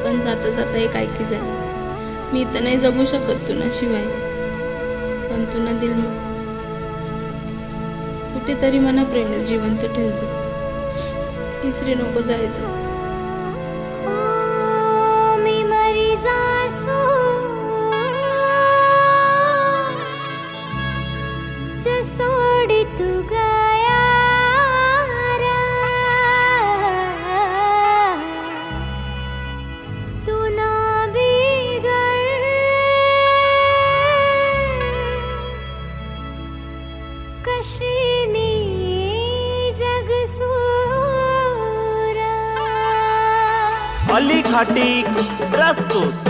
पण जाता जाता एक ऐकी जाईल, मी तर नाही जगू शकत तुला शिवाय, पण तू न दिल कुठेतरी मना प्रेम जिवंत ठेवतो, तिसरी नको जायचो. मी मरी जासो सोडी तू गया तू ना बिगड़ कशी मी जगसूरा. अली खाटीक प्रस्तुत